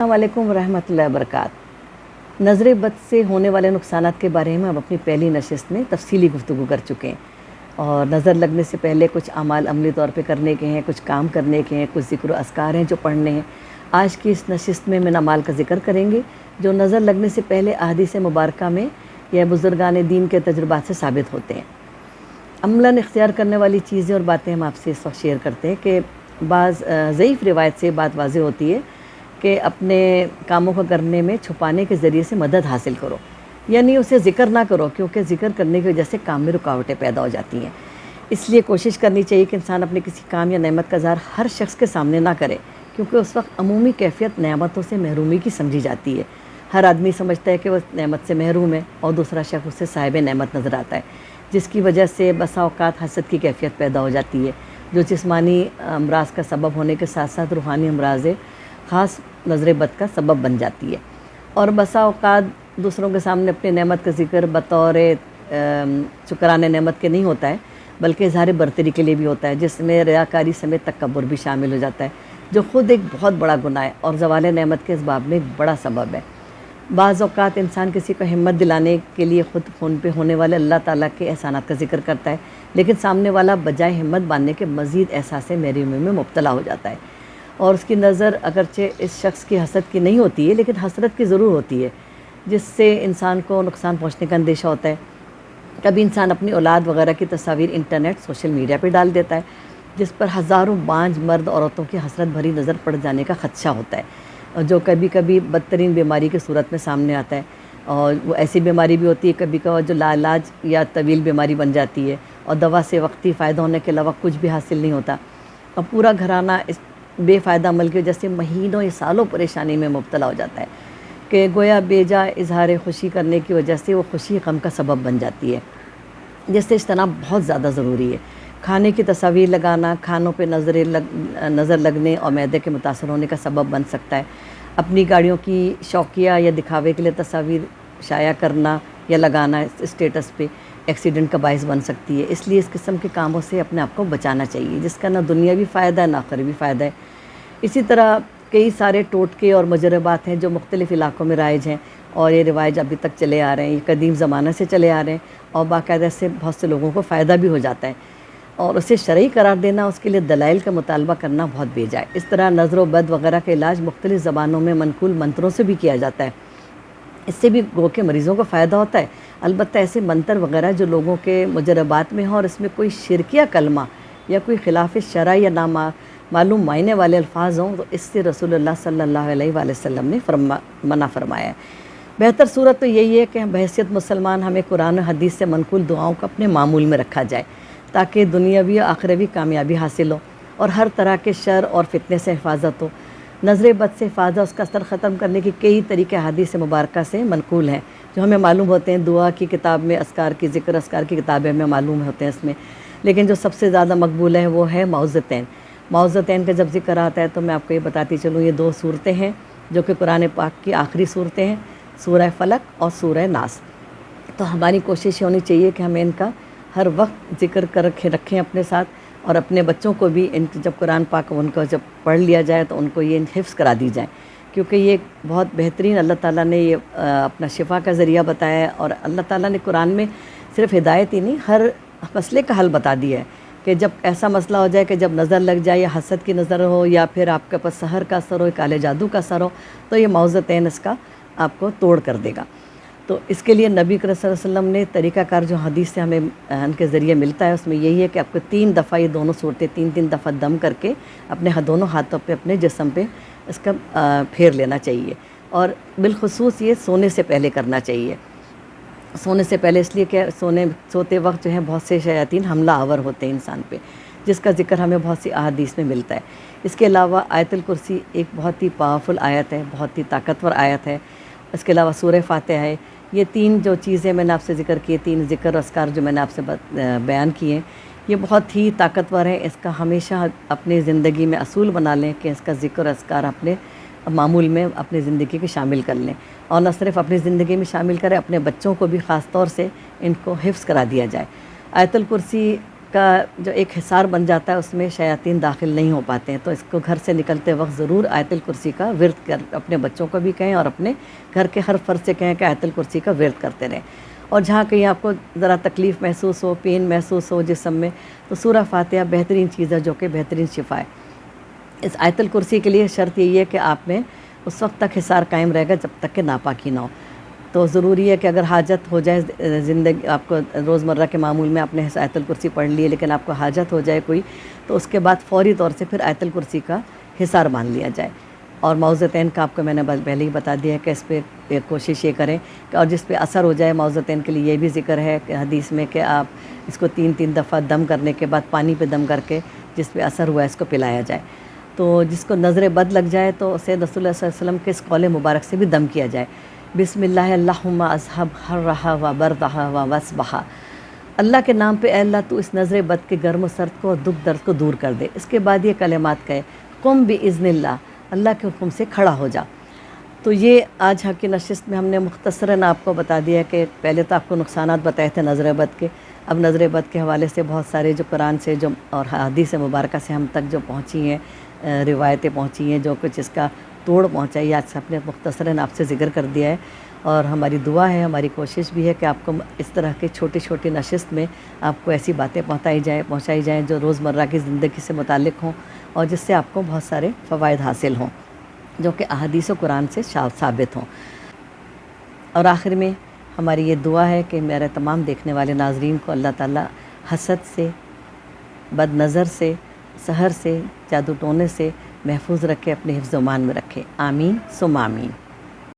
السلام علیکم ورحمۃ اللہ وبرکاتہ۔ نظر بد سے ہونے والے نقصانات کے بارے میں ہم اپنی پہلی نشست میں تفصیلی گفتگو کر چکے ہیں، اور نظر لگنے سے پہلے کچھ اعمال عملی طور پہ کرنے کے ہیں، کچھ کام کرنے کے ہیں، کچھ ذکر و اذکار ہیں جو پڑھنے ہیں۔ آج کی اس نشست میں من اعمال کا ذکر کریں گے جو نظر لگنے سے پہلے احادیث مبارکہ میں یا بزرگان دین کے تجربات سے ثابت ہوتے ہیں۔ عملاً اختیار کرنے والی چیزیں اور باتیں ہم آپ سے اس وقت شیئر کرتے ہیں کہ بعض ضعیف روایت سے بات واضح ہوتی ہے کہ اپنے کاموں کو کرنے میں چھپانے کے ذریعے سے مدد حاصل کرو، یعنی اسے ذکر نہ کرو، کیونکہ ذکر کرنے کی وجہ سے کام میں رکاوٹیں پیدا ہو جاتی ہیں۔ اس لیے کوشش کرنی چاہیے کہ انسان اپنے کسی کام یا نعمت کا اظہار ہر شخص کے سامنے نہ کرے، کیونکہ اس وقت عمومی کیفیت نعمتوں سے محرومی کی سمجھی جاتی ہے۔ ہر آدمی سمجھتا ہے کہ وہ نعمت سے محروم ہے، اور دوسرا شخص اسے صاحب نعمت نظر آتا ہے، جس کی وجہ سے بسا اوقات حسد کی کیفیت پیدا ہو جاتی ہے، جو جسمانی امراض کا سبب ہونے کے ساتھ ساتھ روحانی امراض خاص نظر بد کا سبب بن جاتی ہے۔ اور بسا اوقات دوسروں کے سامنے اپنے نعمت کا ذکر بطور شکرانے نعمت کے نہیں ہوتا ہے، بلکہ اظہار برتری کے لیے بھی ہوتا ہے، جس میں ریاکاری سمیت تکبر بھی شامل ہو جاتا ہے، جو خود ایک بہت بڑا گناہ ہے اور زوال نعمت کے اسباب میں ایک بڑا سبب ہے۔ بعض اوقات انسان کسی کو ہمت دلانے کے لیے خود فون پہ ہونے والے اللہ تعالیٰ کے احسانات کا ذکر کرتا ہے، لیکن سامنے والا بجائے ہمت باندھنے کے مزید احساس محرومی میں مبتلا ہو جاتا ہے، اور اس کی نظر اگرچہ اس شخص کی حسد کی نہیں ہوتی ہے، لیکن حسرت کی ضرور ہوتی ہے، جس سے انسان کو نقصان پہنچنے کا اندیشہ ہوتا ہے۔ کبھی انسان اپنی اولاد وغیرہ کی تصاویر انٹرنیٹ سوشل میڈیا پہ ڈال دیتا ہے، جس پر ہزاروں بانجھ مرد عورتوں کی حسرت بھری نظر پڑ جانے کا خدشہ ہوتا ہے، اور جو کبھی کبھی بدترین بیماری کی صورت میں سامنے آتا ہے، اور وہ ایسی بیماری بھی ہوتی ہے کبھی کبھی جو لاعلاج یا طویل بیماری بن جاتی ہے، اور دوا سے وقتی فائدہ ہونے کے علاوہ کچھ بھی حاصل نہیں ہوتا، اور پورا گھرانہ اس بے فائدہ عمل کی وجہ سے مہینوں یا سالوں پریشانی میں مبتلا ہو جاتا ہے، کہ گویا بے جا اظہار خوشی کرنے کی وجہ سے وہ خوشی غم کا سبب بن جاتی ہے، جس سے اجتناب بہت زیادہ ضروری ہے۔ کھانے کی تصاویر لگانا کھانوں پہ نظر لگنے اور معدے کے متاثر ہونے کا سبب بن سکتا ہے۔ اپنی گاڑیوں کی شوقیہ یا دکھاوے کے لیے تصاویر شائع کرنا یا لگانا اسٹیٹس پہ ایکسیڈنٹ کا باعث بن سکتی ہے، اس لیے اس قسم کے کاموں سے اپنے آپ کو بچانا چاہیے، جس کا نہ دنیاوی فائدہ ہے نہ آخروی فائدہ ہے۔ اسی طرح کئی سارے ٹوٹکے اور مجربات ہیں جو مختلف علاقوں میں رائج ہیں، اور یہ رواج ابھی تک چلے آ رہے ہیں، یہ قدیم زمانہ سے چلے آ رہے ہیں، اور باقاعدہ سے بہت سے لوگوں کو فائدہ بھی ہو جاتا ہے، اور اسے شرعی قرار دینا، اس کے لیے دلائل کا مطالبہ کرنا بہت بیجا ہے۔ اس طرح نظر و بد وغیرہ کا علاج مختلف زبانوں میں منقول منتروں سے بھی کیا جاتا ہے، اس سے بھی گو کے مریضوں کو فائدہ ہوتا ہے۔ البتہ ایسے منتر وغیرہ جو لوگوں کے مجربات میں ہوں اور اس میں کوئی شرکیہ کلمہ یا کوئی خلاف شرع یا معلوم معنی والے الفاظ ہوں، تو اس سے رسول اللہ صلی اللہ علیہ وآلہ وسلم نے منع فرمایا ہے۔ بہتر صورت تو یہی ہے کہ ہم بحیثیت مسلمان ہمیں قرآن و حدیث سے منقول دعاؤں کو اپنے معمول میں رکھا جائے، تاکہ دنیاوی و آخروی کامیابی حاصل ہو اور ہر طرح کے شر اور فتنے سے حفاظت ہو۔ نظر بد سے حفاظت، اس کا اثر ختم کرنے کے کئی طریقے حدیث مبارکہ سے منقول ہیں، جو ہمیں معلوم ہوتے ہیں۔ دعا کی کتاب میں اذکار کی ذکر اذکار کی کتابیں ہمیں معلوم ہوتے ہیں اس میں، لیکن جو سب سے زیادہ مقبول ہے وہ ہے معوذتین۔ معوذتین کا جب ذکر آتا ہے تو میں آپ کو یہ بتاتی چلوں، یہ دو صورتیں ہیں جو کہ قرآن پاک کی آخری صورتیں ہیں، سورہ فلق اور سورہ ناس۔ تو ہماری کوشش یہ ہونی چاہیے کہ ہمیں ان کا ہر وقت ذکر کر رکھیں اپنے ساتھ، اور اپنے بچوں کو بھی ان جب قرآن پاک ان کو جب پڑھ لیا جائے تو ان کو یہ حفظ کرا دی جائے، کیونکہ یہ بہت بہترین اللہ تعالیٰ نے یہ اپنا شفا کا ذریعہ بتایا ہے، اور اللہ تعالیٰ نے قرآن میں صرف ہدایت ہی نہیں، ہر مسئلے کا حل بتا دیا ہے، کہ جب ایسا مسئلہ ہو جائے کہ جب نظر لگ جائے یا حسد کی نظر ہو، یا پھر آپ کے پاس سحر کا اثر ہو، کالے جادو کا اثر ہو، تو یہ معوذتین اس کا آپ کو توڑ کر دے گا۔ تو اس کے لیے نبی کریم صلی اللہ علیہ وسلم نے طریقہ کار جو حدیث سے ہمیں ان کے ذریعے ملتا ہے، اس میں یہی ہے کہ آپ کو 3 دفعہ یہ دونوں صورتیں 3 دفعہ دم کر کے اپنے دونوں ہاتھوں پہ اپنے جسم پہ اس کا پھیر لینا چاہیے، اور بالخصوص یہ سونے سے پہلے کرنا چاہیے۔ سونے سے پہلے اس لیے کہ سوتے وقت جو ہے بہت سے شیاطین حملہ آور ہوتے ہیں انسان پہ، جس کا ذکر ہمیں بہت سی احادیث میں ملتا ہے۔ اس کے علاوہ آیت الکرسی ایک بہت ہی پاورفل آیت ہے، بہت ہی طاقتور آیت ہے۔ اس کے علاوہ سورہ فاتحہ ہے۔ یہ 3 جو چیزیں میں نے آپ سے ذکر کی، 3 ذکر اذکار جو میں نے آپ سے بیان کیے ہیں، یہ بہت ہی طاقتور ہے۔ اس کا ہمیشہ اپنی زندگی میں اصول بنا لیں کہ اس کا ذکر اذکار اپنے معمول میں اپنی زندگی کے شامل کر لیں، اور نہ صرف اپنی زندگی میں شامل کریں، اپنے بچوں کو بھی خاص طور سے ان کو حفظ کرا دیا جائے۔ آیت الکرسی کا جو ایک حصار بن جاتا ہے اس میں شیاطین داخل نہیں ہو پاتے ہیں. تو اس کو گھر سے نکلتے وقت ضرور آیت الکرسی کا ورد کر اپنے بچوں کو بھی کہیں اور اپنے گھر کے ہر فرد سے کہیں کہ آیت الکرسی کا ورد کرتے رہیں. اور جہاں کہیں آپ کو ذرا تکلیف محسوس ہو، پین محسوس ہو جسم میں، تو سورہ فاتحہ بہترین چیز ہے جو کہ بہترین شفا ہے. اس آیت الکرسی کے لیے شرط یہی ہے کہ آپ میں اس وقت تک حصار قائم رہے گا جب تک کہ ناپاکی نہ ہو. تو ضروری ہے کہ اگر حاجت ہو جائے زندگی آپ کو روزمرہ کے معمول میں آپ نے آیت الکرسی پڑھ لی ہے، لیکن آپ کو حاجت ہو جائے کوئی، تو اس کے بعد فوری طور سے پھر آیت الکرسی کا حصار باندھ لیا جائے. اور معوذتین کا آپ کو میں نے پہلے ہی بتا دیا ہے کہ اس پہ کوشش یہ کریں کہ اور جس پہ اثر ہو جائے معوذتین کے لیے یہ بھی ذکر ہے کہ حدیث میں کہ آپ اس کو 3 دفعہ دم کرنے کے بعد پانی پہ دم کر کے جس پہ اثر ہوا ہے اس کو پلایا جائے. تو جس کو نظر بد لگ جائے تو سید رسول اللہ صلی اللہ علیہ وسلم کے اس قول مبارک سے بھی دم کیا جائے. بسم اللہ اللہم اذھب حرھا و بردھا و وصبھا. اللہ کے نام پہ اے اللہ تو اس نظر بد کے گرم و سرد کو اور دکھ درد کو دور کر دے. اس کے بعد یہ کلمات کہے، قم باذن اللہ، اللہ کے حکم سے کھڑا ہو جا. تو یہ آج حق کی نشست میں ہم نے مختصراً آپ کو بتا دیا کہ پہلے تو آپ کو نقصانات بتائے تھے نظر بد کے. اب نظر بد کے حوالے سے بہت سارے جو قرآن سے جو اور حدیث مبارکہ سے ہم تک جو پہنچی ہیں روایتیں پہنچی ہیں، جو کچھ اس کا توڑ پہنچائی آج سب نے مختصراً آپ سے ذکر کر دیا ہے. اور ہماری دعا ہے، ہماری کوشش بھی ہے کہ آپ کو اس طرح کی چھوٹی چھوٹی نشست میں آپ کو ایسی باتیں پہنچائی جائیں جو روزمرہ کی زندگی سے متعلق ہوں اور جس سے آپ کو بہت سارے فوائد حاصل ہوں جو کہ احادیث و قرآن سے ثابت ہوں. اور آخر میں ہماری یہ دعا ہے کہ میرے تمام دیکھنے والے ناظرین کو اللہ تعالیٰ حسد سے، بد نظر سے، سحر سے، جادو ٹونے سے محفوظ رکھے، اپنے حفظ و امان میں رکھے. آمین ثم آمین.